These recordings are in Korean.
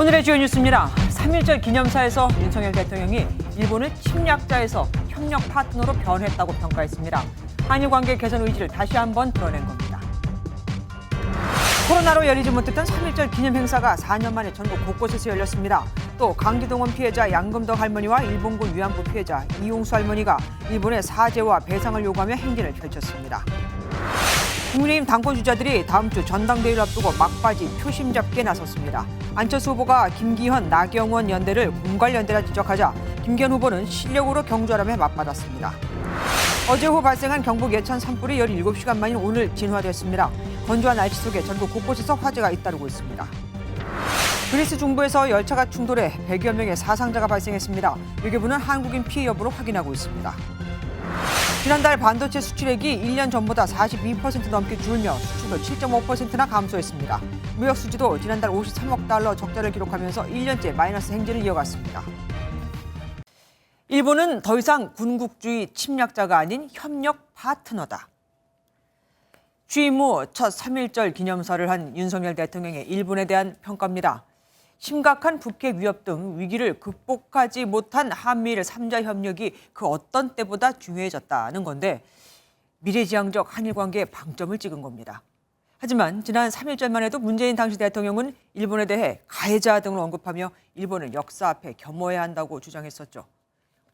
오늘의 주요 뉴스입니다. 3.1절 기념사에서 윤석열 대통령이 일본을 침략자에서 협력 파트너로 변했다고 평가했습니다. 한일 관계 개선 의지를 다시 한번 드러낸 겁니다. 코로나로 열리지 못했던 3.1절 기념 행사가 4년 만에 전국 곳곳에서 열렸습니다. 또 강제동원 피해자 양금덕 할머니와 일본군 위안부 피해자 이용수 할머니가 일본의 사죄와 배상을 요구하며 행진을 펼쳤습니다. 국민의힘 당권 주자들이 다음 주 전당대회를 앞두고 막바지 표심 잡기에 나섰습니다. 안철수 후보가 김기현, 나경원 연대를 공갈연대라 지적하자 김기현 후보는 실력으로 경주하라며 맞받았습니다. 어제 오후 발생한 경북 예천 산불이 17시간 만인 오늘 진화됐습니다. 건조한 날씨 속에 전국 곳곳에서 화재가 잇따르고 있습니다. 그리스 중부에서 열차가 충돌해 100여 명의 사상자가 발생했습니다. 외교부는 한국인 피해 여부를 확인하고 있습니다. 지난달 반도체 수출액이 1년 전보다 42% 넘게 줄며 수출도 7.5%나 감소했습니다. 무역 수지도 지난달 53억 달러 적자를 기록하면서 1년째 마이너스 행진을 이어갔습니다. 일본은 더 이상 군국주의 침략자가 아닌 협력 파트너다. 취임 후 첫 3.1절 기념사를 한 윤석열 대통령의 일본에 대한 평가입니다. 심각한 북핵 위협 등 위기를 극복하지 못한 한미일 3자 협력이 그 어떤 때보다 중요해졌다는 건데 미래지향적 한일 관계에 방점을 찍은 겁니다. 하지만 지난 3.1절만 해도 문재인 당시 대통령은 일본에 대해 가해자 등을 언급하며 일본을 역사 앞에 겸허해야 한다고 주장했었죠.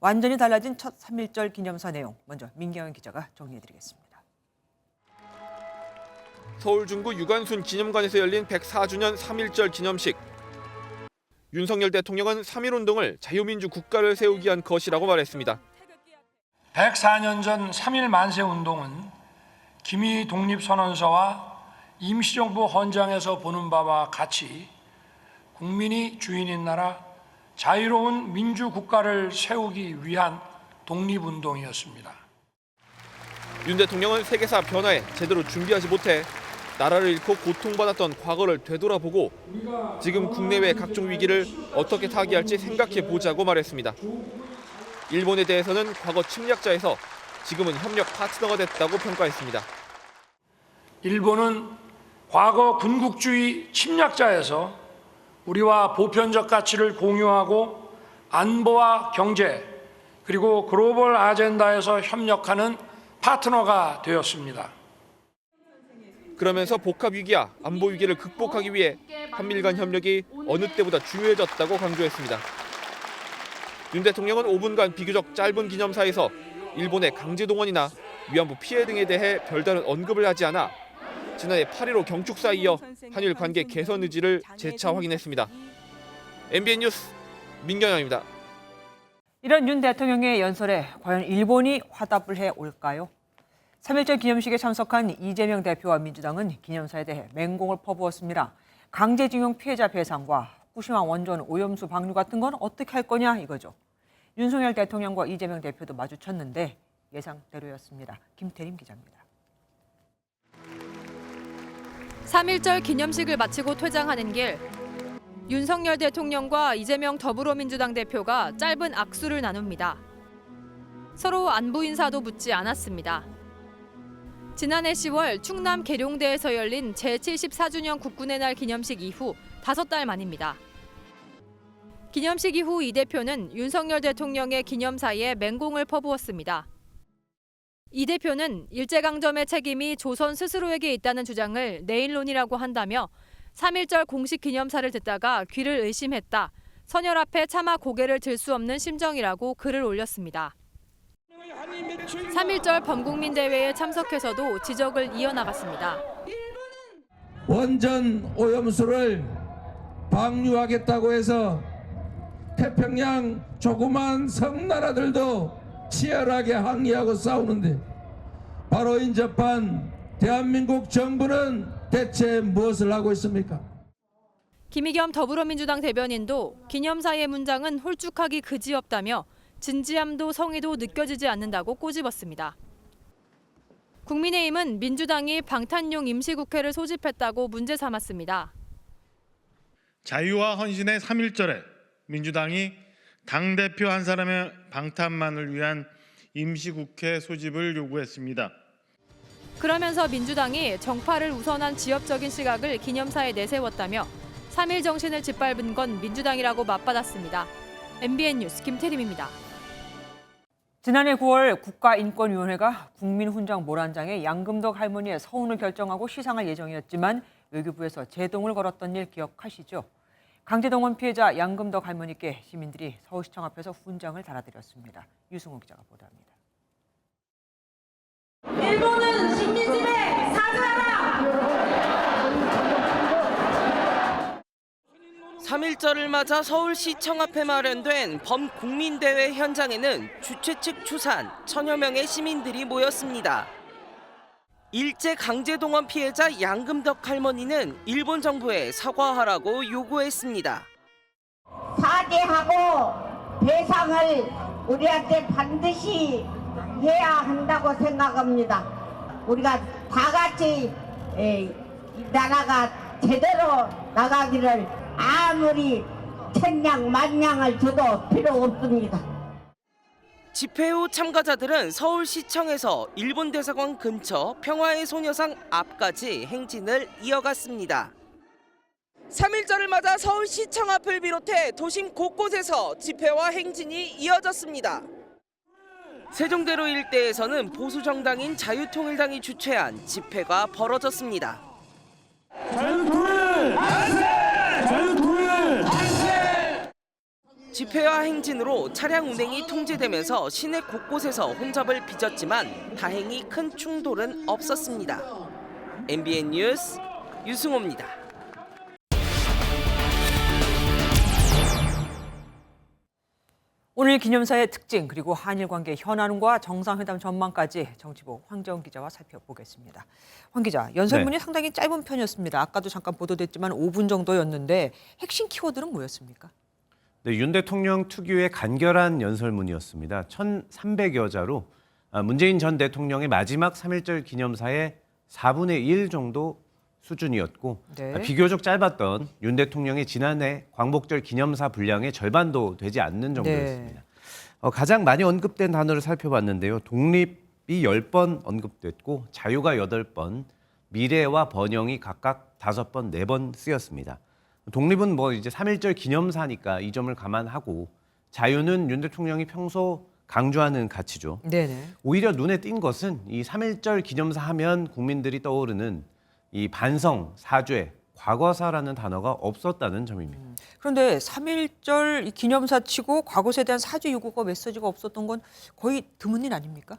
완전히 달라진 첫 3.1절 기념사 내용 먼저 민경현 기자가 정리해드리겠습니다. 서울 중구 유관순 기념관에서 열린 104주년 3.1절 기념식. 윤석열 대통령은 3.1운동을 자유민주 국가를 세우기 위한 것이라고 말했습니다. 104년 전 3.1 만세운동은 기미 독립선언서와 임시정부 헌장에서 보는 바와 같이 국민이 주인인 나라 자유로운 민주국가를 세우기 위한 독립운동이었습니다. 윤 대통령은 세계사 변화에 제대로 준비하지 못해 나라를 잃고 고통받았던 과거를 되돌아보고 지금 국내외 각종 위기를 어떻게 타개할지 생각해 보자고 말했습니다. 일본에 대해서는 과거 침략자에서 지금은 협력 파트너가 됐다고 평가했습니다. 일본은 과거 군국주의 침략자에서 우리와 보편적 가치를 공유하고 안보와 경제 그리고 글로벌 아젠다에서 협력하는 파트너가 되었습니다. 그러면서 복합 위기와 안보 위기를 극복하기 위해 한미일 간 협력이 어느 때보다 중요해졌다고 강조했습니다. 윤 대통령은 5분간 비교적 짧은 기념사에서 일본의 강제동원이나 위안부 피해 등에 대해 별다른 언급을 하지 않아 지난해 8.15 경축사에 이어 한일 관계 개선 의지를 재차 확인했습니다. MBN 뉴스 민경현입니다. 이런 윤 대통령의 연설에 과연 일본이 화답을 해올까요? 3.1절 기념식에 참석한 이재명 대표와 민주당은 기념사에 대해 맹공을 퍼부었습니다. 강제징용 피해자 배상과 후쿠시마 원전 오염수 방류 같은 건 어떻게 할 거냐 이거죠. 윤석열 대통령과 이재명 대표도 마주쳤는데 예상대로였습니다. 김태림 기자입니다. 3.1절 기념식을 마치고 퇴장하는 길, 윤석열 대통령과 이재명 더불어민주당 대표가 짧은 악수를 나눕니다. 서로 안부 인사도 묻지 않았습니다. 지난해 10월 충남 계룡대에서 열린 제74주년 국군의 날 기념식 이후 5달 만입니다. 기념식 이후 이 대표는 윤석열 대통령의 기념사에 맹공을 퍼부었습니다. 이 대표는 일제강점의 책임이 조선 스스로에게 있다는 주장을 내일론이라고 한다며 3.1절 공식 기념사를 듣다가 귀를 의심했다. 선열 앞에 차마 고개를 들 수 없는 심정이라고 글을 올렸습니다. 3.1절 범국민대회에 참석해서도 지적을 이어나갔습니다. 원전 오염수를 방류하겠다고 해서 태평양 조그만 섬나라들도 치열하게 항의하고 싸우는데 바로 인접한 대한민국 정부는 대체 무엇을 하고 있습니까? 김의겸 더불어민주당 대변인도 기념사의 문장은 홀쭉하기 그지없다며 진지함도 성의도 느껴지지 않는다고 꼬집었습니다. 국민의힘은 민주당이 방탄용 임시국회를 소집했다고 문제 삼았습니다. 자유와 헌신의 3.1절에 민주당이 당대표 한 사람의 방탄만을 위한 임시국회 소집을 요구했습니다. 그러면서 민주당이 정파를 우선한 지역적인 시각을 기념사에 내세웠다며 3일 정신을 짓밟은 건 민주당이라고 맞받았습니다. MBN 뉴스 김태림입니다. 지난해 9월 국가인권위원회가 국민훈장 모란장에 양금덕 할머니의 서운을 결정하고 시상할 예정이었지만 외교부에서 제동을 걸었던 일 기억하시죠? 강제동원 피해자 양금덕 할머니께 시민들이 서울시청 앞에서 훈장을 달아드렸습니다. 유승호 기자가 보도합니다. 일본은 식민지배 사죄하라! 3.1절을 맞아 서울시청 앞에 마련된 범국민대회 현장에는 주최 측 추산 1000여 명의 시민들이 모였습니다. 일제 강제동원 피해자 양금덕 할머니는 일본 정부에 사과하라고 요구했습니다. 사죄하고 배상을 우리한테 반드시 해야 한다고 생각합니다. 우리가 다 같이 이 나라가 제대로 나가기를 아무리 천냥 만냥을 줘도 필요 없습니다. 집회 후 참가자들은 서울시청에서 일본 대사관 근처 평화의 소녀상 앞까지 행진을 이어갔습니다. 3.1절을 맞아 서울시청 앞을 비롯해 도심 곳곳에서 집회와 행진이 이어졌습니다. 세종대로 일대에서는 보수 정당인 자유통일당이 주최한 집회가 벌어졌습니다. 자유통일 만세! 자유통일 만세! 집회와 행진으로 차량 운행이 통제되면서 시내 곳곳에서 혼잡을 빚었지만 다행히 큰 충돌은 없었습니다. MBN 뉴스 유승호입니다. 오늘 기념사의 특징 그리고 한일 관계 현안과 정상회담 전망까지 정치부 황재원 기자와 살펴보겠습니다. 황 기자, 연설문이 상당히 짧은 편이었습니다. 아까도 잠깐 보도됐지만 5분 정도였는데 핵심 키워드는 뭐였습니까? 네, 윤 대통령 특유의 간결한 연설문이었습니다. 1,300여 자로 문재인 전 대통령의 마지막 3.1절 기념사의 4분의 1 정도 수준이었고 네. 비교적 짧았던 윤 대통령의 지난해 광복절 기념사 분량의 절반도 되지 않는 정도였습니다. 네. 가장 많이 언급된 단어를 살펴봤는데요. 독립이 10번 언급됐고 자유가 8번, 미래와 번영이 각각 5번, 4번 쓰였습니다. 독립은 뭐 이제 3.1절 기념사니까 이 점을 감안하고 자유는 윤 대통령이 평소 강조하는 가치죠. 네네. 오히려 눈에 띈 것은 이 3.1절 기념사 하면 국민들이 떠오르는 이 반성, 사죄, 과거사라는 단어가 없었다는 점입니다. 그런데 3.1절 기념사 치고 과거사에 대한 사죄 요구가 메시지가 없었던 건 거의 드문 일 아닙니까?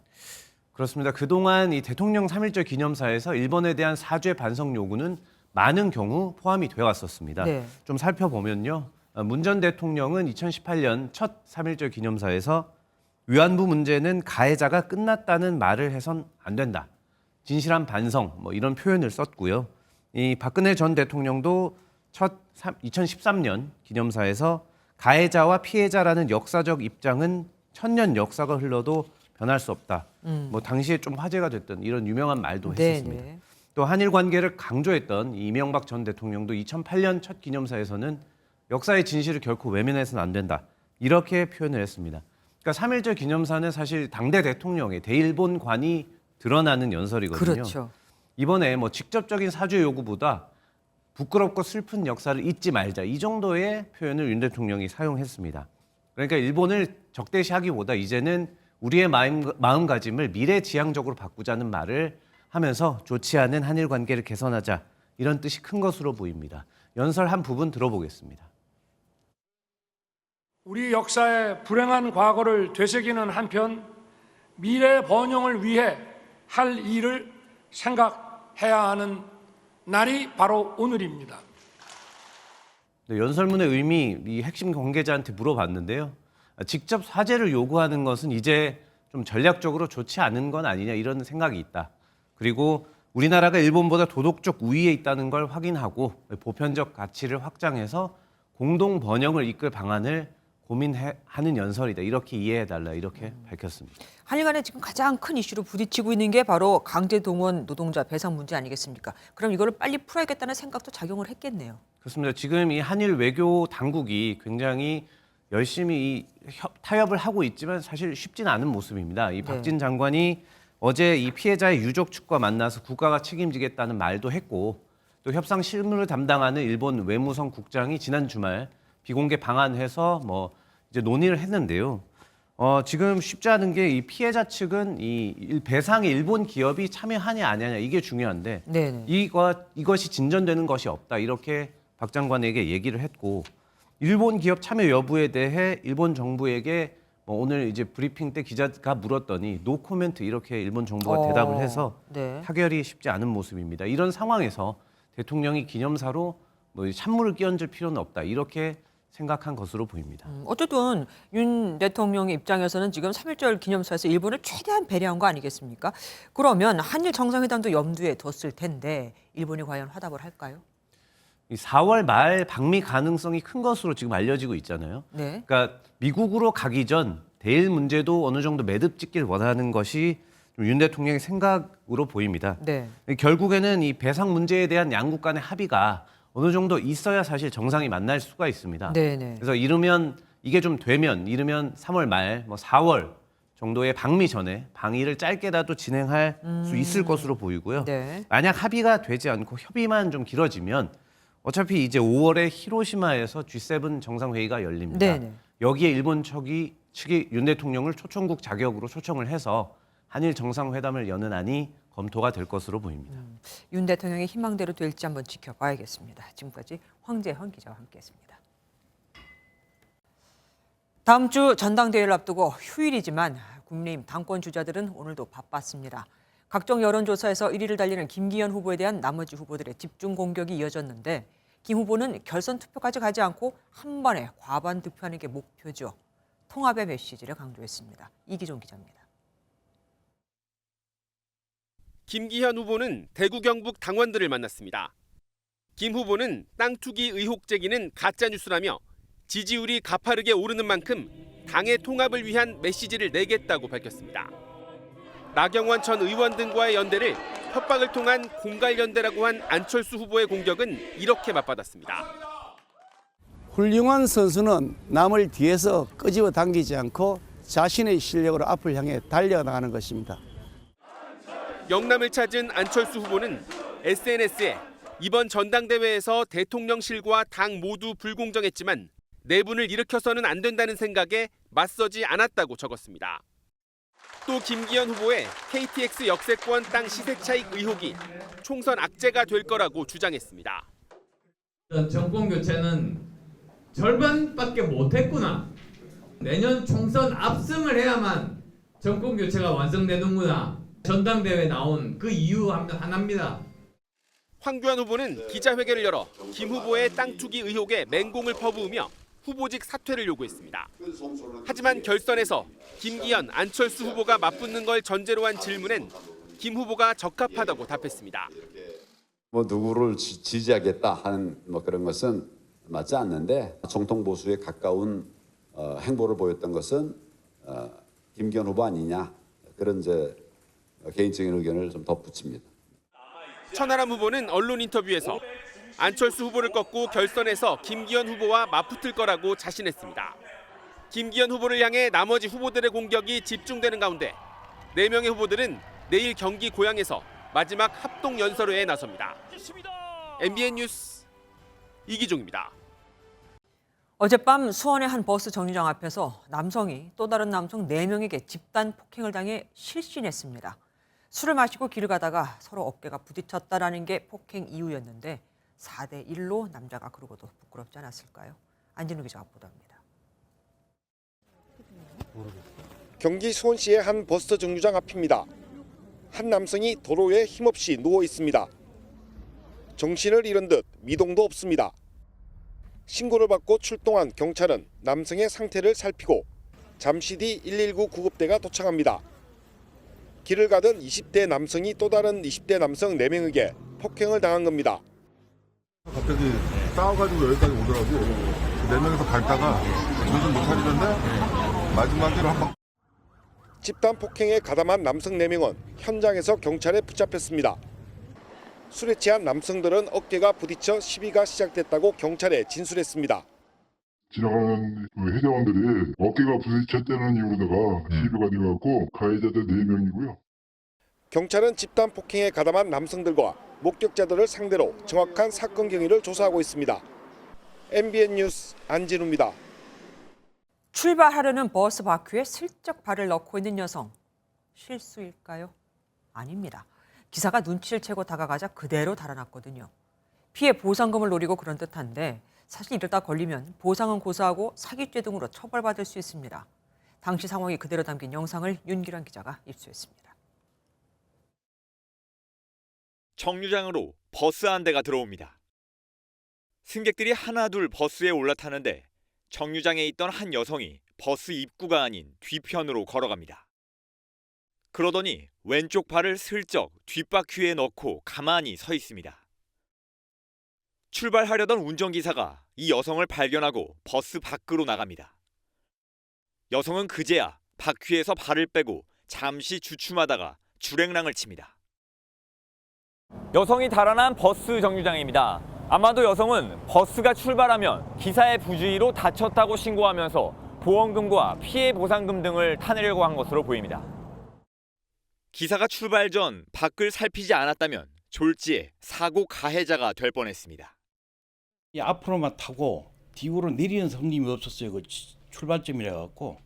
그렇습니다. 그동안 이 대통령 3.1절 기념사에서 일본에 대한 사죄 반성 요구는 많은 경우 포함이 되어 왔었습니다. 네. 좀 살펴보면요. 문 전 대통령은 2018년 첫 3.1절 기념사에서 위안부 문제는 가해자가 끝났다는 말을 해선 안 된다. 진실한 반성 뭐 이런 표현을 썼고요. 이 박근혜 전 대통령도 첫 2013년 기념사에서 가해자와 피해자라는 역사적 입장은 1000년 역사가 흘러도 변할 수 없다. 뭐 당시에 좀 화제가 됐던 이런 유명한 말도 했었습니다. 네네. 또 한일 관계를 강조했던 이명박 전 대통령도 2008년 첫 기념사에서는 역사의 진실을 결코 외면해서는 안 된다. 이렇게 표현을 했습니다. 그러니까 3.1절 기념사는 사실 당대 대통령의 대일본관이 드러나는 연설이거든요. 그렇죠. 이번에 뭐 직접적인 사죄 요구보다 부끄럽고 슬픈 역사를 잊지 말자 이 정도의 표현을 윤 대통령이 사용했습니다. 그러니까 일본을 적대시하기보다 이제는 우리의 마음가짐을 미래지향적으로 바꾸자는 말을 하면서 좋지 않은 한일 관계를 개선하자 이런 뜻이 큰 것으로 보입니다. 연설 한 부분 들어보겠습니다. 우리 역사의 불행한 과거를 되새기는 한편 미래 번영을 위해 할 일을 생각해야 하는 날이 바로 오늘입니다. 네, 연설문의 의미 이 핵심 관계자한테 물어봤는데요. 직접 사죄를 요구하는 것은 이제 좀 전략적으로 좋지 않은 건 아니냐 이런 생각이 있다. 그리고 우리나라가 일본보다 도덕적 우위에 있다는 걸 확인하고 보편적 가치를 확장해서 공동 번영을 이끌 방안을 고민하는 연설이다. 이렇게 이해해달라. 이렇게 밝혔습니다. 한일 간에 지금 가장 큰 이슈로 부딪히고 있는 게 바로 강제동원 노동자 배상 문제 아니겠습니까? 그럼 이거를 빨리 풀어야겠다는 생각도 작용을 했겠네요. 그렇습니다. 지금 이 한일 외교 당국이 굉장히 열심히 타협을 하고 있지만 사실 쉽지는 않은 모습입니다. 이 박진 장관이 어제 이 피해자의 유족 측과 만나서 국가가 책임지겠다는 말도 했고 또 협상 실무를 담당하는 일본 외무성 국장이 지난 주말 비공개 방한해서 이제 논의를 했는데요. 지금 쉽지 않은 게 이 피해자 측은 이 배상에 일본 기업이 참여하냐 안 하냐 이게 중요한데 네네. 이것이 진전되는 것이 없다 이렇게 박 장관에게 얘기를 했고 일본 기업 참여 여부에 대해 일본 정부에게 오늘 이제 브리핑 때 기자가 물었더니 노 코멘트 이렇게 일본 정부가 대답을 해서 네. 타결이 쉽지 않은 모습입니다. 이런 상황에서 대통령이 기념사로 찬물을 끼얹을 필요는 없다 이렇게 생각한 것으로 보입니다. 어쨌든 윤 대통령의 입장에서는 지금 3.1절 기념사에서 일본을 최대한 배려한 거 아니겠습니까? 그러면 한일 정상회담도 염두에 뒀을 텐데 일본이 과연 화답을 할까요? 이 4월 말 방미 가능성이 큰 것으로 지금 알려지고 있잖아요. 네. 그러니까 미국으로 가기 전 대일 문제도 어느 정도 매듭 짓길 원하는 것이 윤 대통령의 생각으로 보입니다. 네. 결국에는 이 배상 문제에 대한 양국 간의 합의가 어느 정도 있어야 사실 정상이 만날 수가 있습니다. 네네. 그래서 이게 좀 되면 이르면 3월 말 4월 정도의 방미 전에 방위를 짧게라도 진행할 수 있을 것으로 보이고요. 네. 만약 합의가 되지 않고 협의만 좀 길어지면 어차피 이제 5월에 히로시마에서 G7 정상회의가 열립니다. 네네. 여기에 일본 측이 윤 대통령을 초청국 자격으로 초청을 해서 한일 정상회담을 여는 안이 검토가 될 것으로 보입니다. 윤 대통령의 희망대로 될지 한번 지켜봐야겠습니다. 지금까지 황재헌 기자와 함께했습니다. 다음 주 전당대회를 앞두고 휴일이지만 국민의힘 당권 주자들은 오늘도 바빴습니다. 각종 여론조사에서 1위를 달리는 김기현 후보에 대한 나머지 후보들의 집중 공격이 이어졌는데 김 후보는 결선 투표까지 가지 않고 한 번에 과반 득표하는 게 목표죠. 통합의 메시지를 강조했습니다. 이기종 기자입니다. 김기현 후보는 대구 경북 당원들을 만났습니다. 김 후보는 땅 투기 의혹 제기는 가짜뉴스라며 지지율이 가파르게 오르는 만큼 당의 통합을 위한 메시지를 내겠다고 밝혔습니다. 나경원 전 의원 등과의 연대를 협박을 통한 공갈연대라고 한 안철수 후보의 공격은 이렇게 맞받았습니다. 훌륭한 선수는 남을 뒤에서 끄집어 당기지 않고 자신의 실력으로 앞을 향해 달려나가는 것입니다. 영남을 찾은 안철수 후보는 SNS에 이번 전당대회에서 대통령실과 당 모두 불공정했지만 내분을 일으켜서는 안 된다는 생각에 맞서지 않았다고 적었습니다. 또 김기현 후보의 KTX 역세권 땅 시세 차익 의혹이 총선 악재가 될 거라고 주장했습니다. 정권 교체는 절반밖에 못했구나. 내년 총선 압승을 해야만 정권 교체가 완성되는구나. 전당대회에 나온 그 이유 하나입니다. 황교안 후보는 기자회견을 열어 김 후보의 땅 투기 의혹에 맹공을 퍼부으며 후보직 사퇴를 요구했습니다. 하지만 결선에서 김기현, 안철수 후보가 맞붙는 걸 전제로 한 질문엔 김 후보가 적합하다고 답했습니다. 누구를 지지하겠다 하는 그런 것은 맞지 않는데 정통 보수에 가까운 행보를 보였던 것은 김기현 후보 아니냐 그런 개인적인 의견을 좀 덧붙입니다. 천하람 후보는 언론 인터뷰에서 안철수 후보를 꺾고 결선에서 김기현 후보와 맞붙을 거라고 자신했습니다. 김기현 후보를 향해 나머지 후보들의 공격이 집중되는 가운데 4명의 후보들은 내일 경기 고양에서 마지막 합동 연설회에 나섭니다. MBN 뉴스 이기종입니다. 어젯밤 수원의 한 버스 정류장 앞에서 남성이 또 다른 남성 4명에게 집단 폭행을 당해 실신했습니다. 술을 마시고 길을 가다가 서로 어깨가 부딪혔다라는 게 폭행 이유였는데 4대 1로 남자가 그러고도 부끄럽지 않았을까요? 안진우 기자가 보도합니다. 경기 수원시의 한 버스 정류장 앞입니다. 한 남성이 도로에 힘없이 누워 있습니다. 정신을 잃은 듯 미동도 없습니다. 신고를 받고 출동한 경찰은 남성의 상태를 살피고 잠시 뒤 119 구급대가 도착합니다. 길을 가던 20대 남성이 또 다른 20대 남성 4명에게 폭행을 당한 겁니다. 갑자기 싸워가지고 여기까지 오더라고. 4명이서 밟다가 정신 못 차리는데 마지막으로 한 방. 집단 폭행에 가담한 남성 4명은 현장에서 경찰에 붙잡혔습니다. 술에 취한 남성들은 어깨가 부딪혀 시비가 시작됐다고 경찰에 진술했습니다. 지나가는 회장들이 어깨가 부딪혔다는 이유로다가 시비가 돼갖고 가해자들 4명이고요. 경찰은 집단 폭행에 가담한 남성들과 목격자들을 상대로 정확한 사건 경위를 조사하고 있습니다. MBN 뉴스 안진우입니다. 출발하려는 버스 바퀴에 슬쩍 발을 넣고 있는 여성. 실수일까요? 아닙니다. 기사가 눈치를 채고 다가가자 그대로 달아났거든요. 피해 보상금을 노리고 그런 듯한데 사실 이러다 걸리면 보상은 고소하고 사기죄 등으로 처벌받을 수 있습니다. 당시 상황이 그대로 담긴 영상을 윤기란 기자가 입수했습니다. 정류장으로 버스 한 대가 들어옵니다. 승객들이 하나둘 버스에 올라타는데 정류장에 있던 한 여성이 버스 입구가 아닌 뒤편으로 걸어갑니다. 그러더니 왼쪽 발을 슬쩍 뒷바퀴에 넣고 가만히 서 있습니다. 출발하려던 운전기사가 이 여성을 발견하고 버스 밖으로 나갑니다. 여성은 그제야 바퀴에서 발을 빼고 잠시 주춤하다가 줄행랑을 칩니다. 여성이 달아난 버스 정류장입니다. 아마도 여성은 버스가 출발하면 기사의 부주의로 다쳤다고 신고하면서 보험금과 피해 보상금 등을 타내려고 한 것으로 보입니다. 기사가 출발 전 밖을 살피지 않았다면 졸지에 사고 가해자가 될 뻔했습니다. 앞으로만 타고 뒤로 내리는 손님이 없었어요. 그 출발점이라 갖고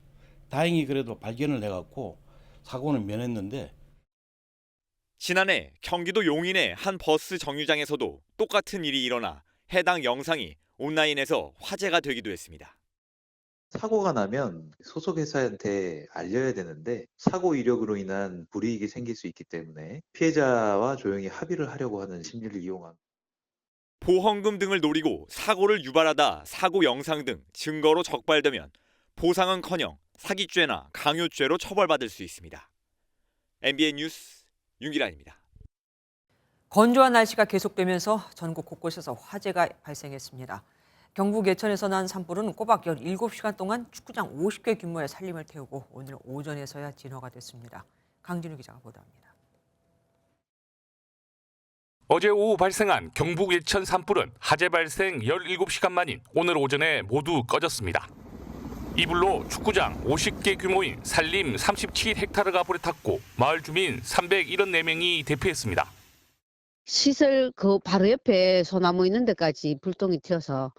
다행히 그래도 발견을 해갖고 사고는 면했는데. 지난해 경기도 용인의 한 버스 정류장에서도 똑같은 일이 일어나 해당 영상이 온라인에서 화제가 되기도 했습니다. 사고가 나면 소속 회사한테 알려야 되는데 사고 이력으로 인한 불이익이 생길 수 있기 때문에 피해자와 조용히 합의를 하려고 하는 심리를 이용한. 보험금 등을 노리고 사고를 유발하다 사고 영상 등 증거로 적발되면 보상은커녕 사기죄나 강요죄로 처벌받을 수 있습니다. MBN 뉴스 윤기란입니다. 건조한 날씨가 계속되면서 전국 곳곳에서 화재가 발생했습니다. 경북 예천에서 난 산불은 꼬박 17시간 동안 축구장 50개 규모의 산림을 태우고 오늘 오전에서야 진화가 됐습니다. 강진우 기자가 보도합니다. 어제 오후 발생한 경북 예천 산불은 화재 발생 17시간 만인 오늘 오전에 모두 꺼졌습니다. 이 불로 축구장 50개 규모인 산림 37헥타르가 불에 탔고 마을 주민 374명이 대피했습니다. 시설 그 바로 옆에 소나무 있는 데까지 불똥이 튀어서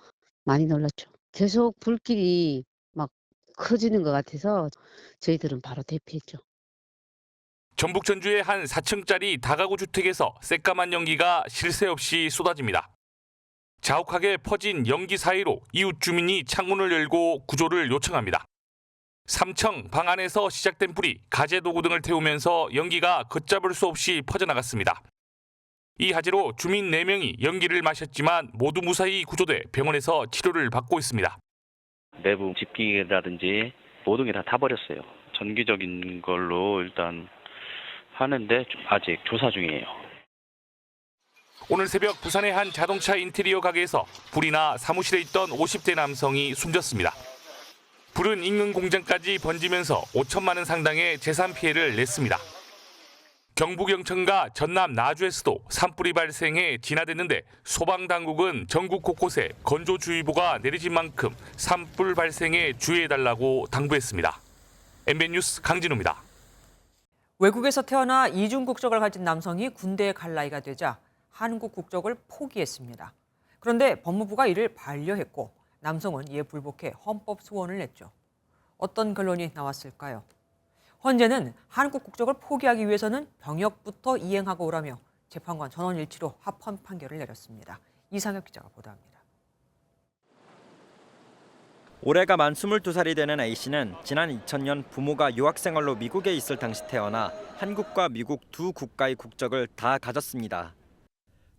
많이 놀랐죠. 계속 불길이 막 커지는 것 같아서 저희들은 바로 대피했죠. 전북 전주의 한 4층짜리 다가구 주택에서 새까만 연기가 쉴 새 없이 쏟아집니다. 자욱하게 퍼진 연기 사이로 이웃 주민이 창문을 열고 구조를 요청합니다. 3층 방 안에서 시작된 불이 가재 도구 등을 태우면서 연기가 걷잡을 수 없이 퍼져나갔습니다. 이 화재로 주민 4명이 연기를 마셨지만 모두 무사히 구조돼 병원에서 치료를 받고 있습니다. 내부 집기라든지 모든 게 다 타버렸어요. 전기적인 걸로 일단 하는데 아직 조사 중이에요. 오늘 새벽 부산의 한 자동차 인테리어 가게에서 불이 나 사무실에 있던 50대 남성이 숨졌습니다. 불은 인근 공장까지 번지면서 5천만 원 상당의 재산 피해를 냈습니다. 경북 영천과 전남 나주에서도 산불이 발생해 진화됐는데 소방당국은 전국 곳곳에 건조주의보가 내려진 만큼 산불 발생에 주의해달라고 당부했습니다. MBN 뉴스 강진우입니다. 외국에서 태어나 이중 국적을 가진 남성이 군대에 갈 나이가 되자 한국 국적을 포기했습니다. 그런데 법무부가 이를 반려했고 남성은 이에 불복해 헌법 소원을 냈죠. 어떤 결론이 나왔을까요? 헌재는 한국 국적을 포기하기 위해서는 병역부터 이행하고 오라며 재판관 전원일치로 합헌 판결을 내렸습니다. 이상혁 기자가 보도합니다. 올해가 만 22살이 되는 A씨는 지난 2000년 부모가 유학생활로 미국에 있을 당시 태어나 한국과 미국 두 국가의 국적을 다 가졌습니다.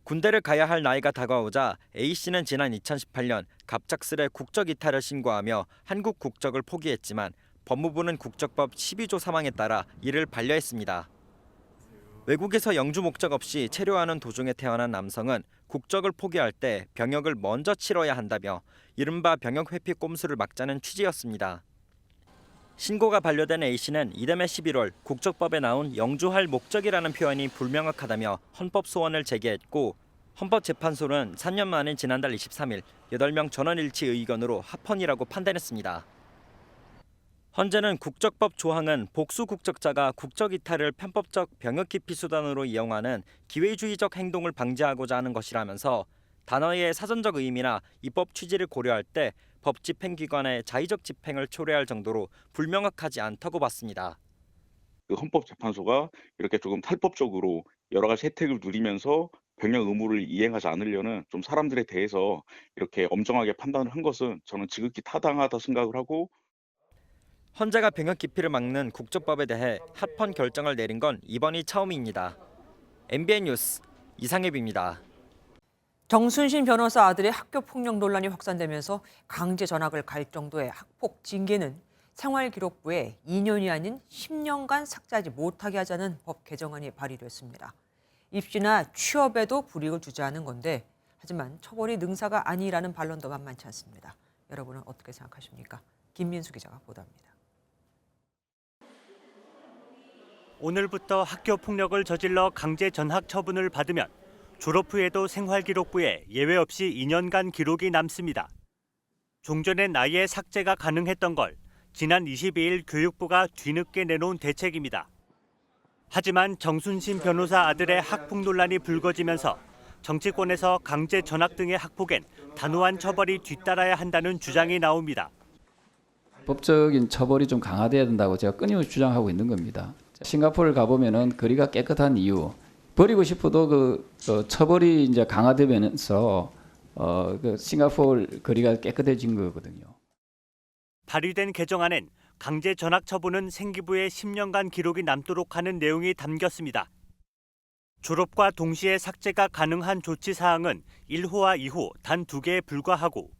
군대를 가야 할 나이가 다가오자 A씨는 지난 2018년 갑작스레 국적 이탈을 신고하며 한국 국적을 포기했지만 법무부는 국적법 12조 3항에 따라 이를 반려했습니다. 외국에서 영주 목적 없이 체류하는 도중에 태어난 남성은 국적을 포기할 때 병역을 먼저 치러야 한다며 이른바 병역 회피 꼼수를 막자는 취지였습니다. 신고가 반려된 A씨는 이듬해 11월 국적법에 나온 영주할 목적이라는 표현이 불명확하다며 헌법 소원을 제기했고 헌법재판소는 3년 만인 지난달 23일 8명 전원일치 의견으로 합헌이라고 판단했습니다. 헌재는 국적법 조항은 복수 국적자가 국적 이탈을 편법적 병역 기피 수단으로 이용하는 기회주의적 행동을 방지하고자 하는 것이라면서 단어의 사전적 의미나 입법 취지를 고려할 때 법 집행기관의 자의적 집행을 초래할 정도로 불명확하지 않다고 봤습니다. 그 헌법재판소가 이렇게 조금 탈법적으로 여러 가지 혜택을 누리면서 병역 의무를 이행하지 않으려는 좀 사람들에 대해서 이렇게 엄정하게 판단을 한 것은 저는 지극히 타당하다 생각을 하고, 헌재가 병역 기피를 막는 국적법에 대해 합헌 결정을 내린 건 이번이 처음입니다. MBN 뉴스 이상엽입니다. 정순신 변호사 아들의 학교 폭력 논란이 확산되면서 강제 전학을 갈 정도의 학폭 징계는 생활기록부에 2년이 아닌 10년간 삭제하지 못하게 하자는 법 개정안이 발의됐습니다. 입시나 취업에도 불이익을 주자는 건데, 하지만 처벌이 능사가 아니라는 반론도 만만치 않습니다. 여러분은 어떻게 생각하십니까? 김민수 기자가 보도합니다. 오늘부터 학교 폭력을 저질러 강제 전학 처분을 받으면 졸업 후에도 생활기록부에 예외 없이 2년간 기록이 남습니다. 종전엔 아예 삭제가 가능했던 걸 지난 22일 교육부가 뒤늦게 내놓은 대책입니다. 하지만 정순신 변호사 아들의 학폭 논란이 불거지면서 정치권에서 강제 전학 등의 학폭엔 단호한 처벌이 뒤따라야 한다는 주장이 나옵니다. 법적인 처벌이 좀 강화돼야 된다고 제가 끊임없이 주장하고 있는 겁니다. 싱가포르를 가보면은 거리가 깨끗한 이유, 버리고 싶어도 그 처벌이 이제 강화되면서 그 싱가포르 거리가 깨끗해진 거거든요. 발의된 개정안엔 강제 전학 처분은 생기부에 10년간 기록이 남도록 하는 내용이 담겼습니다. 졸업과 동시에 삭제가 가능한 조치 사항은 1호와 2호 단 2개에 불과하고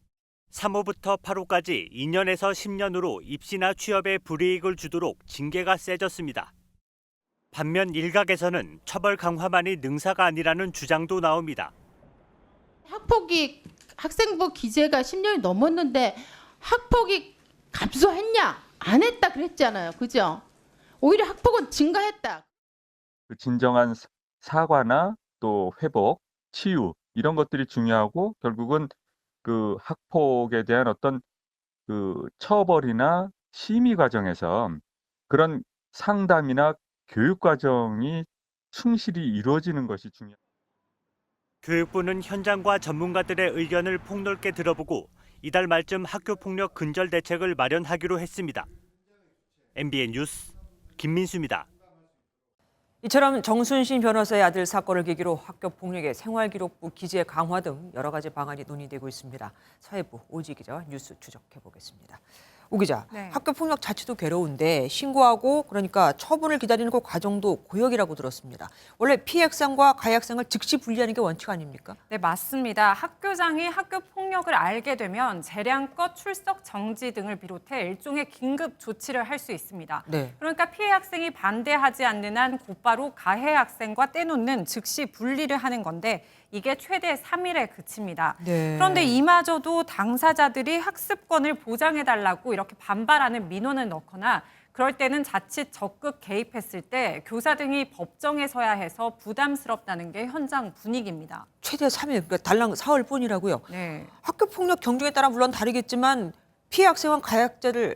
3호부터 8호까지 2년에서 10년으로 입시나 취업에 불이익을 주도록 징계가 세졌습니다. 반면 일각에서는 처벌 강화만이 능사가 아니라는 주장도 나옵니다. 학폭이 학생부 기재가 10년이 넘었는데 학폭이 감소했냐? 안 했다 그랬잖아요. 그죠? 오히려 학폭은 증가했다. 진정한 사과나 또 회복, 치유 이런 것들이 중요하고, 결국은 그 학폭에 대한 어떤 그 처벌이나 심의 과정에서 그런 상담이나 교육 과정이 충실히 이루어지는 것이 중요합니다. 교육부는 현장과 전문가들의 의견을 폭넓게 들어보고 이달 말쯤 학교폭력 근절 대책을 마련하기로 했습니다. MBN 뉴스 김민수입니다. 이처럼 정순신 변호사의 아들 사건을 계기로 학교 폭력의 생활기록부 기재 강화 등 여러 가지 방안이 논의되고 있습니다. 사회부 오지 기자와 뉴스 추적해 보겠습니다. 오 기자, 네. 학교 폭력 자체도 괴로운데 신고하고 그러니까 처분을 기다리는 그 과정도 고역이라고 들었습니다. 원래 피해 학생과 가해 학생을 즉시 분리하는 게 원칙 아닙니까? 네, 맞습니다. 학교장이 학교 폭력을 알게 되면 재량껏 출석 정지 등을 비롯해 일종의 긴급 조치를 할 수 있습니다. 네. 그러니까 피해 학생이 반대하지 않는 한 곧바로 가해 학생과 떼놓는 즉시 분리를 하는 건데 이게 최대 3일에 그칩니다. 네. 그런데 이마저도 당사자들이 학습권을 보장해달라고 이렇게 반발하는 민원을 넣거나 그럴 때는 자칫 적극 개입했을 때 교사 등이 법정에 서야 해서 부담스럽다는 게 현장 분위기입니다. 최대 3일, 그러니까 달랑 사흘뿐이라고요. 네. 학교 폭력 경중에 따라 물론 다르겠지만 피해 학생과 가해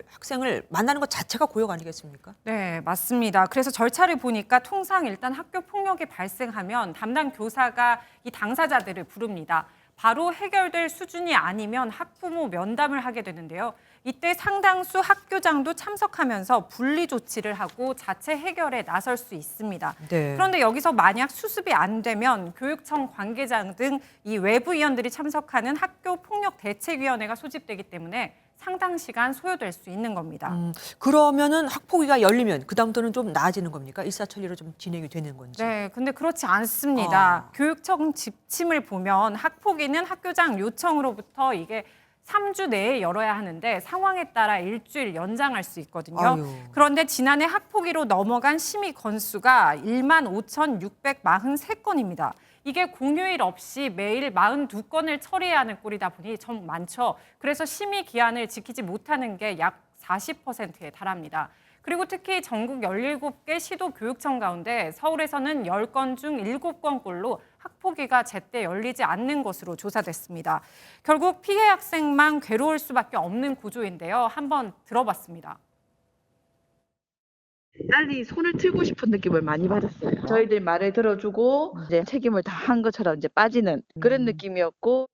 학생을 만나는 것 자체가 고역 아니겠습니까? 네, 맞습니다. 그래서 절차를 보니까 통상 일단 학교 폭력이 발생하면 담당 교사가 이 당사자들을 부릅니다. 바로 해결될 수준이 아니면 학부모 면담을 하게 되는데요. 이때 상당수 학교장도 참석하면서 분리 조치를 하고 자체 해결에 나설 수 있습니다. 네. 그런데 여기서 만약 수습이 안 되면 교육청 관계장 등 이 외부위원들이 참석하는 학교폭력대책위원회가 소집되기 때문에 상당 시간 소요될 수 있는 겁니다. 그러면은 학폭위가 열리면 그다음부터는 좀 나아지는 겁니까? 일사천리로 좀 진행이 되는 건지. 네, 근데 그렇지 않습니다. 교육청 지침을 보면 학폭위는 학교장 요청으로부터 이게 3주 내에 열어야 하는데 상황에 따라 일주일 연장할 수 있거든요. 아유. 그런데 지난해 학폭위로 넘어간 심의 건수가 15,643건입니다. 이게 공휴일 없이 매일 42건을 처리해야 하는 꼴이다 보니 좀 많죠. 그래서 심의 기한을 지키지 못하는 게 약 40%에 달합니다. 그리고 특히 전국 17개 시도교육청 가운데 서울에서는 10건 중 7건꼴로 학폭위가 제때 열리지 않는 것으로 조사됐습니다. 결국 피해 학생만 괴로울 수밖에 없는 구조인데요. 한번 들어봤습니다. 빨리 손을 틀고 싶은 느낌을 많이 받았어요. 저희들 말을 들어주고 이제 책임을 다 한 것처럼 이제 빠지는 그런 느낌이었고.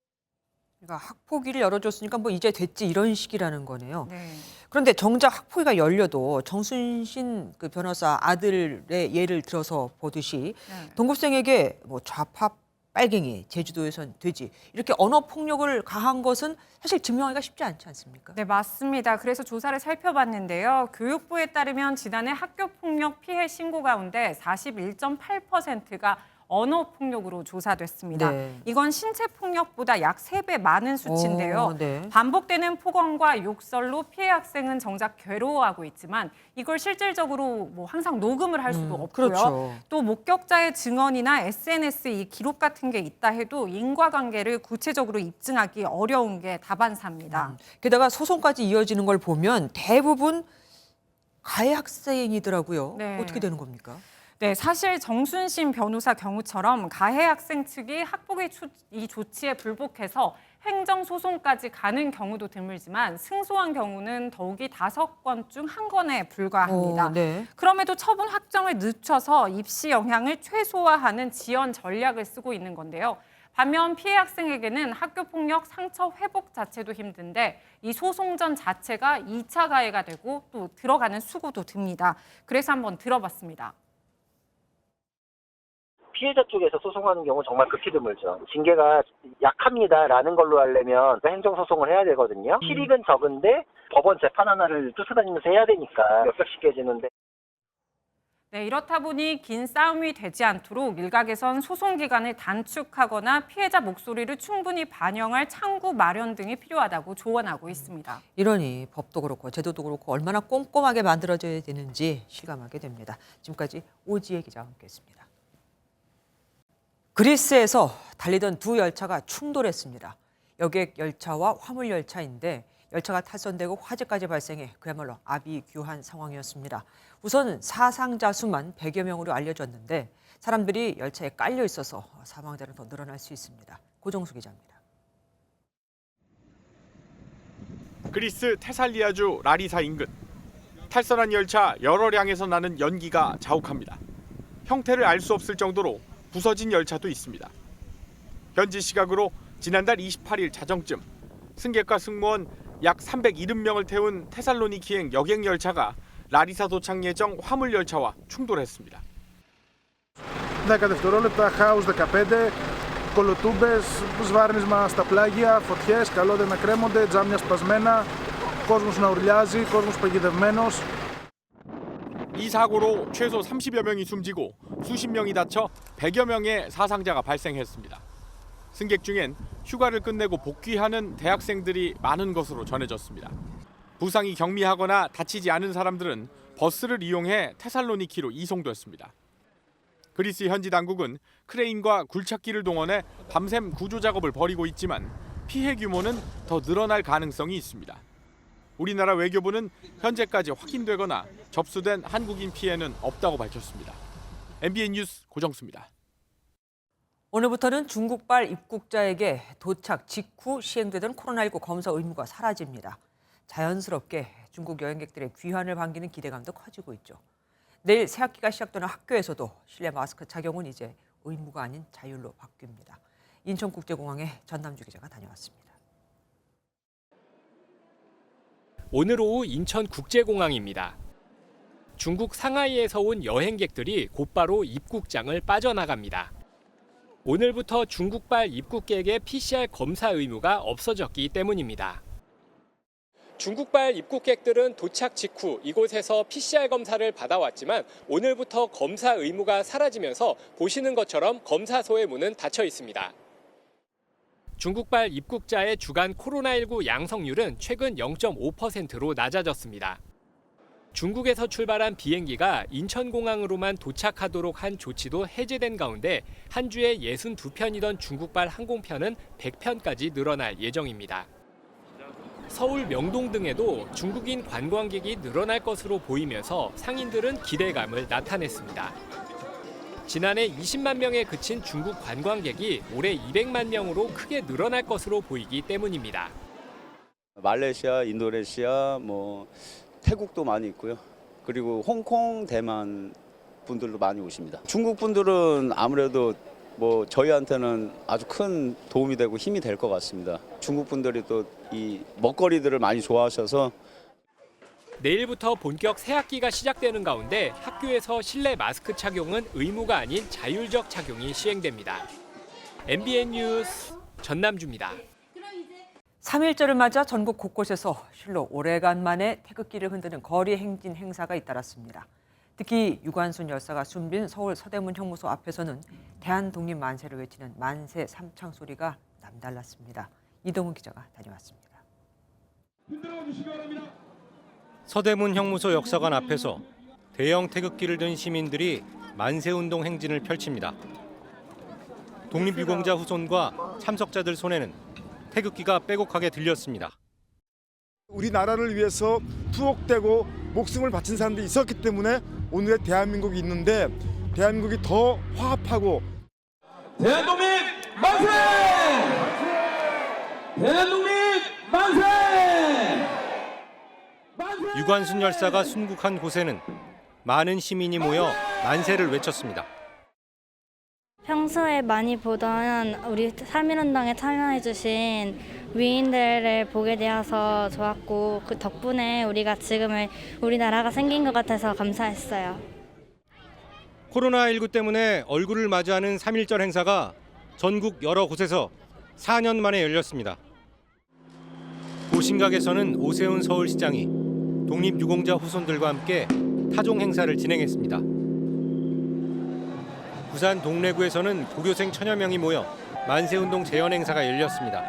그러니까 학폭위를 열어줬으니까 뭐 이제 됐지 이런 식이라는 거네요. 네. 그런데 정작 학폭위가 열려도 정순신 그 변호사 아들의 예를 들어서 보듯이 동급생에게 뭐 좌파 빨갱이 제주도에선 돼지 이렇게 언어 폭력을 가한 것은 사실 증명하기가 쉽지 않지 않습니까? 네, 맞습니다. 그래서 조사를 살펴봤는데요. 교육부에 따르면 지난해 학교폭력 피해 신고 가운데 41.8%가 언어폭력으로 조사됐습니다. 네. 이건 신체폭력보다 약 3배 많은 수치인데요. 네. 반복되는 폭언과 욕설로 피해 학생은 정작 괴로워하고 있지만 이걸 실질적으로 뭐 항상 녹음을 할 수도 없고요. 그렇죠. 또 목격자의 증언이나 SNS 이 기록 같은 게 있다 해도 인과관계를 구체적으로 입증하기 어려운 게 다반사입니다. 게다가 소송까지 이어지는 걸 보면 대부분 가해 학생이더라고요. 네. 어떻게 되는 겁니까? 네, 사실 정순신 변호사 경우처럼 가해 학생 측이 학폭의 이 조치에 불복해서 행정소송까지 가는 경우도 드물지만 승소한 경우는 더욱이 5건 중 1건에 불과합니다. 네. 그럼에도 처분 확정을 늦춰서 입시 영향을 최소화하는 지연 전략을 쓰고 있는 건데요. 반면 피해 학생에게는 학교폭력 상처 회복 자체도 힘든데 이 소송전 자체가 2차 가해가 되고 또 들어가는 수고도 듭니다. 그래서 한번 들어봤습니다. 피해자 쪽에서 소송하는 경우 정말 극히 드물죠. 징계가 약합니다라는 걸로 하려면 행정소송을 해야 되거든요. 실익은 적은데 법원 재판 하나를 쫓아다니면서 해야 되니까 몇백씩 깨지는데. 네, 이렇다 보니 긴 싸움이 되지 않도록 일각에선 소송 기간을 단축하거나 피해자 목소리를 충분히 반영할 창구 마련 등이 필요하다고 조언하고 있습니다. 이러니 법도 그렇고 제도도 그렇고 얼마나 꼼꼼하게 만들어져야 되는지 실감하게 됩니다. 지금까지 오지혜 기자와 함께했습니다. 그리스에서 달리던 두 열차가 충돌했습니다. 여객 열차와 화물 열차인데 열차가 탈선되고 화재까지 발생해 그야말로 아비규환 상황이었습니다. 우선 사상자 수만 100여 명으로 알려졌는데 사람들이 열차에 깔려 있어서 사망자는 더 늘어날 수 있습니다. 고정수 기자입니다. 그리스 테살리아주 라리사 인근. 탈선한 열차 여러 량에서 나는 연기가 자욱합니다. 형태를 알 수 없을 정도로 부서진 열차도 있습니다. 현지 시각으로 지난달 28일 자정쯤 승객과 승무원 약 370명을 태운 테살로니키행 여객 열차가 라리사 도착 예정 화물 열차와 충돌했습니다. 10 δευτερόλεπτα, χάους 15, κολοτούμπες, σβάρνισμα στα πλάγια, φωτιές, καλώδια να κρέμονται, τζάμια σπασμένα, κόσμος να ουρλιάζει, κόσμος παγιδευμένος. 이 사고로 최소 30여 명이 숨지고 수십 명이 다쳐 100여 명의 사상자가 발생했습니다. 승객 중엔 휴가를 끝내고 복귀하는 대학생들이 많은 것으로 전해졌습니다. 부상이 경미하거나 다치지 않은 사람들은 버스를 이용해 테살로니키로 이송됐습니다. 그리스 현지 당국은 크레인과 굴착기를 동원해 밤샘 구조 작업을 벌이고 있지만 피해 규모는 더 늘어날 가능성이 있습니다. 우리나라 외교부는 현재까지 확인되거나 접수된 한국인 피해는 없다고 밝혔습니다. MBN 뉴스 고정수입니다. 오늘부터는 중국발 입국자에게 도착 직후 시행되던 코로나19 검사 의무가 사라집니다. 자연스럽게 중국 여행객들의 귀환을 반기는 기대감도 커지고 있죠. 내일 새학기가 시작되는 학교에서도 실내 마스크 착용은 이제 의무가 아닌 자율로 바뀝니다. 인천국제공항에 전남주 기자가 다녀왔습니다. 오늘 오후 인천국제공항입니다. 중국 상하이에서 온 여행객들이 곧바로 입국장을 빠져나갑니다. 오늘부터 중국발 입국객의 PCR 검사 의무가 없어졌기 때문입니다. 중국발 입국객들은 도착 직후 이곳에서 PCR 검사를 받아왔지만 오늘부터 검사 의무가 사라지면서 보시는 것처럼 검사소의 문은 닫혀 있습니다. 중국발 입국자의 주간 코로나19 양성률은 최근 0.5%로 낮아졌습니다. 중국에서 출발한 비행기가 인천공항으로만 도착하도록 한 조치도 해제된 가운데 한 주에 62편이던 중국발 항공편은 100편까지 늘어날 예정입니다. 서울 명동 등에도 중국인 관광객이 늘어날 것으로 보이면서 상인들은 기대감을 나타냈습니다. 지난해 20만 명에 그친 중국 관광객이 올해 200만 명으로 크게 늘어날 것으로 보이기 때문입니다. 말레이시아, 인도네시아, 태국도 많이 있고요. 그리고 홍콩, 대만 분들도 많이 오십니다. 중국 분들은 아무래도 뭐 저희한테는 아주 큰 도움이 되고 힘이 될 것 같습니다. 중국 분들이 또 이 먹거리들을 많이 좋아하셔서 내일부터 본격 새학기가 시작되는 가운데 학교에서 실내 마스크 착용은 의무가 아닌 자율적 착용이 시행됩니다. MBN 뉴스 전남주입니다. 3.1절을 맞아 전국 곳곳에서 실로 오래간만에 태극기를 흔드는 거리 행진 행사가 잇따랐습니다. 특히 유관순 열사가 숨진 서울 서대문 형무소 앞에서는 대한독립 만세를 외치는 만세 삼창 소리가 남달랐습니다. 이동훈 기자가 다녀왔습니다. 서대문 형무소 역사관 앞에서 대형 태극기를 든 시민들이 만세운동 행진을 펼칩니다. 독립유공자 후손과 참석자들 손에는 태극기가 빼곡하게 들렸습니다. 우리나라를 위해서 투옥되고 목숨을 바친 사람들이 있었기 때문에 오늘의 대한민국이 있는데 대한민국이 더 화합하고 대한독립 만세! 대한독립 만세! 유관순 열사가 순국한 곳에는 많은 시민이 모여 만세를 외쳤습니다. 평소에 많이 보던 우리 3.1운동에 참여해주신 위인들을 보게 되어서 좋았고 그 덕분에 우리가 지금의 우리나라가 생긴 것 같아서 감사했어요. 코로나19 때문에 얼굴을 마주하는 3.1절 행사가 전국 여러 곳에서 4년 만에 열렸습니다. 도심각에서는 오세훈 서울시장이 독립유공자 후손들과 함께 타종 행사를 진행했습니다. 부산 동래구에서는 고교생 1000여 명이 모여 만세운동 재현 행사가 열렸습니다.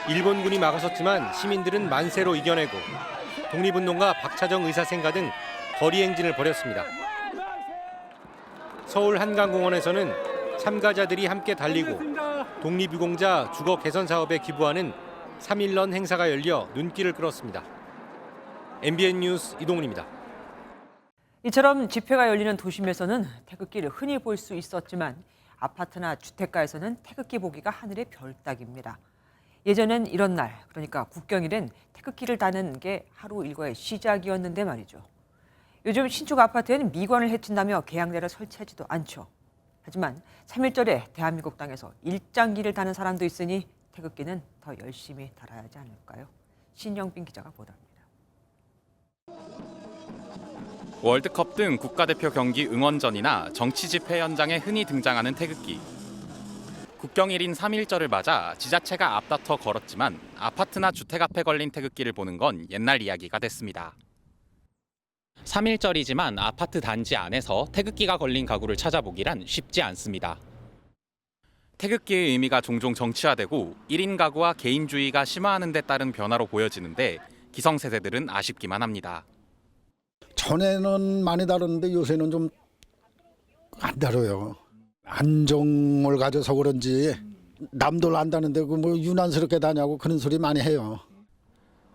일본군이 막아섰지만 시민들은 만세로 이겨내고 독립운동가 박차정 의사생가 등 거리 행진을 벌였습니다. 서울 한강공원에서는 참가자들이 함께 달리고 독립유공자 주거 개선 사업에 기부하는 3.1런 행사가 열려 눈길을 끌었습니다. MBN 뉴스 이동훈입니다. 이처럼 집회가 열리는 도심에서는 태극기를 흔히 볼 수 있었지만 아파트나 주택가에서는 태극기 보기가 하늘의 별 따기입니다. 예전엔 이런 날, 그러니까 국경일엔 태극기를 다는 게 하루 일과의 시작이었는데 말이죠. 요즘 신축 아파트엔 미관을 해친다며 개양대를 설치하지도 않죠. 하지만 3.1절에 대한민국 땅에서 일장기를 다는 사람도 있으니 태극기는 더 열심히 달아야 하지 않을까요? 신영빈 기자가 보도합니다. 월드컵 등 국가대표 경기 응원전이나 정치 집회 현장에 흔히 등장하는 태극기. 국경일인 3.1절을 맞아 지자체가 앞다퉈 걸었지만 아파트나 주택 앞에 걸린 태극기를 보는 건 옛날 이야기가 됐습니다. 3.1절이지만 아파트 단지 안에서 태극기가 걸린 가구를 찾아보기란 쉽지 않습니다. 태극기의 의미가 종종 정치화되고 1인 가구와 개인주의가 심화하는 데 따른 변화로 보여지는데 기성세대들은 아쉽기만 합니다. 전에는 많이 다뤘는데 요새는 좀 안 다뤄요. 안정을 가져서 그런지 남들 안다는데 뭐 유난스럽게 다냐고 그런 소리 많이 해요.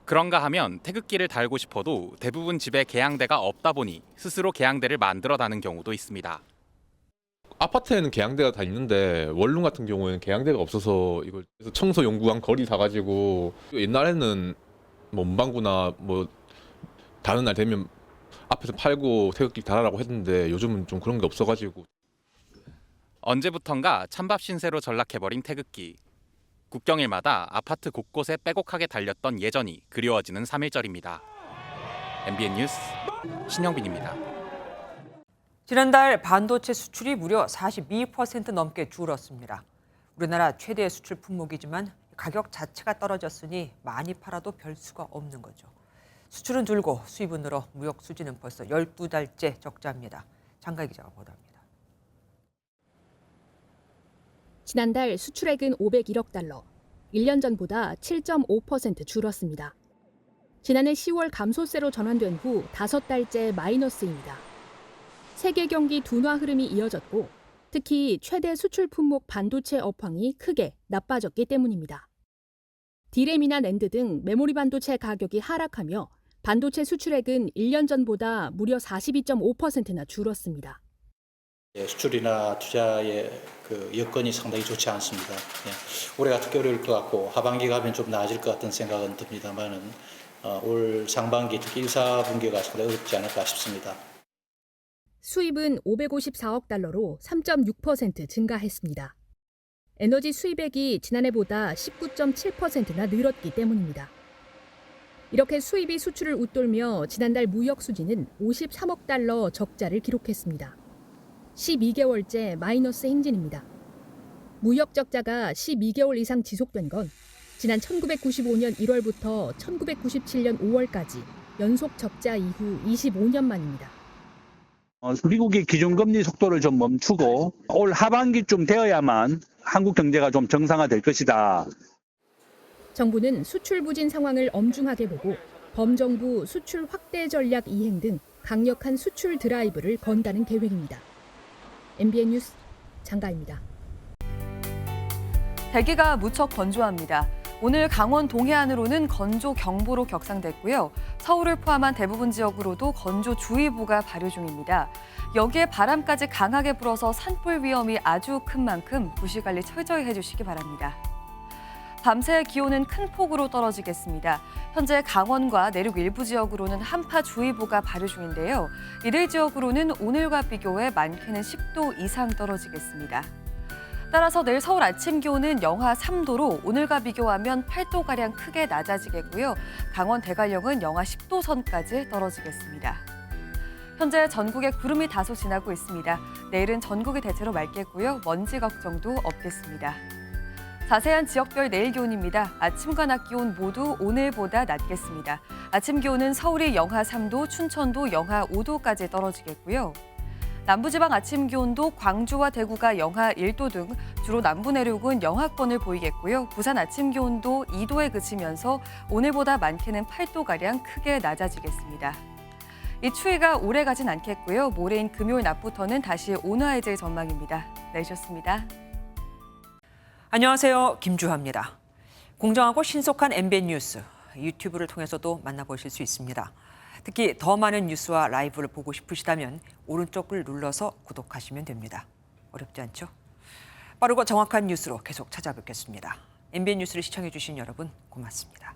그런가 하면 태극기를 달고 싶어도 대부분 집에 개양대가 없다 보니 스스로 개양대를 만들어 다는 경우도 있습니다. 아파트에는 개양대가 다 있는데 원룸 같은 경우에는 개양대가 없어서 이걸 청소 용구한 거리 사가지고 옛날에는 뭐 문방구나 뭐 다른 날 되면 앞에서 팔고 태극기 달아라고 했는데 요즘은 좀 그런 게 없어가지고. 언제부턴가 찬밥 신세로 전락해버린 태극기. 국경일마다 아파트 곳곳에 빼곡하게 달렸던 예전이 그리워지는 3.1절입니다. MBN 뉴스 신영빈입니다. 지난달 반도체 수출이 무려 42% 넘게 줄었습니다. 우리나라 최대 수출 품목이지만 가격 자체가 떨어졌으니 많이 팔아도 별 수가 없는 거죠. 수출은 줄고 수입은 늘어 무역 수지는 벌써 12달째 적자입니다. 장가희 기자가 보도합니다. 지난달 수출액은 501억 달러, 1년 전보다 7.5% 줄었습니다. 지난해 10월 감소세로 전환된 후 5달째 마이너스입니다. 세계 경기 둔화 흐름이 이어졌고 특히 최대 수출 품목 반도체 업황이 크게 나빠졌기 때문입니다. 디램이나 낸드 등 메모리 반도체 가격이 하락하며 반도체 수출액은 1년 전보다 무려 42.5%나 줄었습니다. 수출이나 투자의 여건이 상당히 좋지 않습니다. 올해 같은 게 어려울 것 같고 하반기 가면 좀 나아질 것 같은 생각은 듭니다만은 올 상반기 특히 1, 4분기가 상당히 어렵지 않을까 싶습니다. 수입은 554억 달러로 3.6% 증가했습니다. 에너지 수입액이 지난해보다 19.7%나 늘었기 때문입니다. 이렇게 수입이 수출을 웃돌며 지난달 무역 수지는 53억 달러 적자를 기록했습니다. 12개월째 마이너스 행진입니다. 무역 적자가 12개월 이상 지속된 건 지난 1995년 1월부터 1997년 5월까지 연속 적자 이후 25년 만입니다. 미국이 기준금리 속도를 좀 멈추고 올 하반기쯤 되어야만 한국 경제가 좀 정상화될 것이다. 정부는 수출 부진 상황을 엄중하게 보고 범정부 수출 확대 전략 이행 등 강력한 수출 드라이브를 건다는 계획입니다. MBN 뉴스 장가입니다. 대기가 무척 건조합니다. 오늘 강원 동해안으로는 건조경보로 격상됐고요. 서울을 포함한 대부분 지역으로도 건조주의보가 발효 중입니다. 여기에 바람까지 강하게 불어서 산불 위험이 아주 큰 만큼 부시관리 철저히 해주시기 바랍니다. 밤새 기온은 큰 폭으로 떨어지겠습니다. 현재 강원과 내륙 일부 지역으로는 한파주의보가 발효 중인데요. 이들 지역으로는 오늘과 비교해 많게는 10도 이상 떨어지겠습니다. 따라서 내일 서울 아침 기온은 영하 3도로 오늘과 비교하면 8도가량 크게 낮아지겠고요. 강원 대관령은 영하 10도 선까지 떨어지겠습니다. 현재 전국에 구름이 다소 지나고 있습니다. 내일은 전국이 대체로 맑겠고요. 먼지 걱정도 없겠습니다. 자세한 지역별 내일 기온입니다. 아침과 낮 기온 모두 오늘보다 낮겠습니다. 아침 기온은 서울이 영하 3도, 춘천도 영하 5도까지 떨어지겠고요. 남부지방 아침 기온도 광주와 대구가 영하 1도 등 주로 남부 내륙은 영하권을 보이겠고요. 부산 아침 기온도 2도에 그치면서 오늘보다 많게는 8도가량 크게 낮아지겠습니다. 이 추위가 오래 가진 않겠고요. 모레인 금요일 낮부터는 다시 온화해질 전망입니다. 내주셨습니다. 안녕하세요. 김주하입니다. 공정하고 신속한 MBN 뉴스, 유튜브를 통해서도 만나보실 수 있습니다. 특히 더 많은 뉴스와 라이브를 보고 싶으시다면 오른쪽을 눌러서 구독하시면 됩니다. 어렵지 않죠? 빠르고 정확한 뉴스로 계속 찾아뵙겠습니다. MBN 뉴스를 시청해 주신 여러분 고맙습니다.